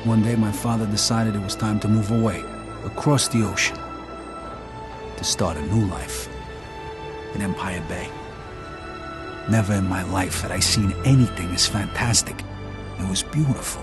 One day my father decided it was time to move away, across the ocean, to start a new life in Empire Bay. Never in my life had I seen anything as fantastic. It was beautiful.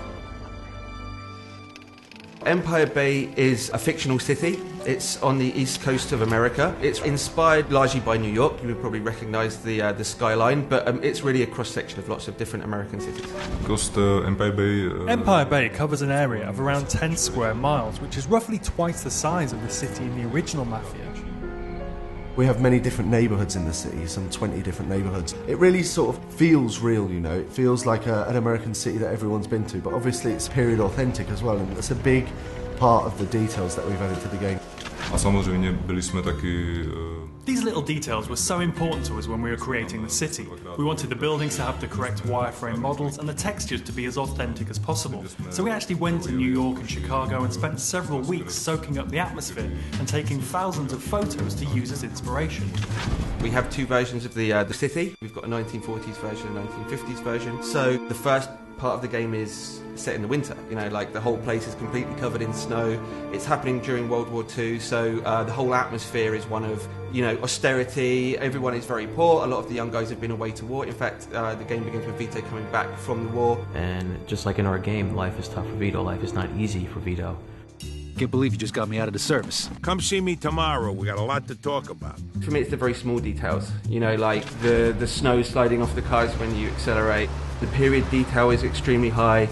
Empire Bay is a fictional city. It's on the east coast of America. It's inspired largely by New York. You would probably recognize the skyline, but it's really a cross-section of lots of different American cities. Coast Empire Bay... Empire Bay covers an area of around 10 square miles, which is roughly twice the size of the city in the original Mafia. We have many different neighbourhoods in the city, some 20 different neighbourhoods. It really sort of feels real, you know. It feels like an American city that everyone's been to, but obviously it's period authentic as well, and it's a big part of the details that we've added to the game. A samozřejmě byli jsme taky... These little details were so important to us when we were creating the city. We wanted the buildings to have the correct wireframe models and the textures to be as authentic as possible. So we actually went to New York and Chicago and spent several weeks soaking up the atmosphere and taking thousands of photos to use as inspiration. We have two versions of the city. We've got a 1940s version and a 1950s version. So the first part of the game is set in the winter, you know, like the whole place is completely covered in snow. It's happening during World War II, so the whole atmosphere is one of, you know, austerity. Everyone is very poor. A lot of the young guys have been away to war. In fact, the game begins with Vito coming back from the war. And just like in our game, life is tough for Vito. Life is not easy for Vito. Can't believe you just got me out of the service. Come see me tomorrow. We got a lot to talk about. For me, it's the very small details. You know, like the snow sliding off the cars when you accelerate. The period detail is extremely high.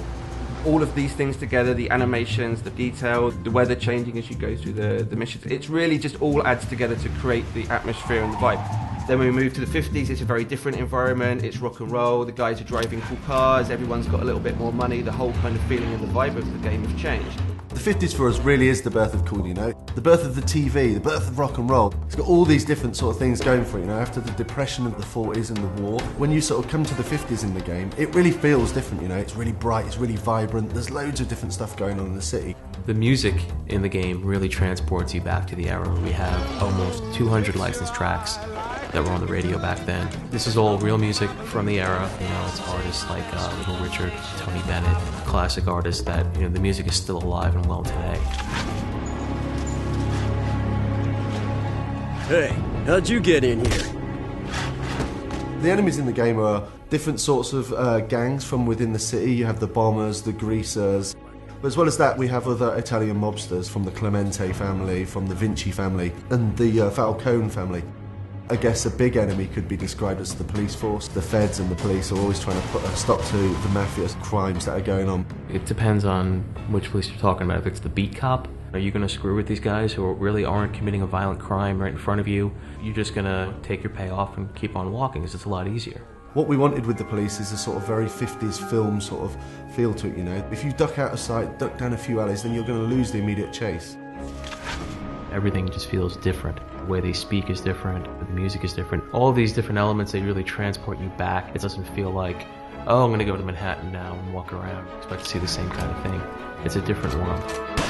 All of these things together, the animations, the detail, the weather changing as you go through the missions, it's really just all adds together to create the atmosphere and the vibe. Then when we move to the 50s, it's a very different environment. It's rock and roll, the guys are driving cool cars, everyone's got a little bit more money, the whole kind of feeling and the vibe of the game have changed. The 50s for us really is the birth of cool, you know? The birth of the TV, the birth of rock and roll. It's got all these different sort of things going for it, you know, after the depression of the 40s and the war. When you sort of come to the 50s in the game, it really feels different, you know? It's really bright, it's really vibrant, there's loads of different stuff going on in the city. The music in the game really transports you back to the era. We have almost 200 licensed tracks that were on the radio back then. This is all real music from the era. You know, it's artists like Little Richard, Tony Bennett, classic artists that, you know, the music is still alive and well today. Hey, how'd you get in here? The enemies in the game are different sorts of gangs from within the city. You have the bombers, the greasers. But as well as that, we have other Italian mobsters from the Clemente family, from the Vinci family, and the Falcone family. I guess a big enemy could be described as the police force. The feds and the police are always trying to put a stop to the mafia's crimes that are going on. It depends on which police you're talking about. If it's the beat cop, are you going to screw with these guys who really aren't committing a violent crime right in front of you? You're just going to take your payoff and keep on walking because it's a lot easier. What we wanted with the police is a sort of very 50s film sort of feel to it, you know. If you duck out of sight, duck down a few alleys, then you're going to lose the immediate chase. Everything just feels different. The way they speak is different, the music is different. All these different elements, they really transport you back. It doesn't feel like, oh, I'm going to go to Manhattan now and walk around. Expect to see the same kind of thing. It's a different world.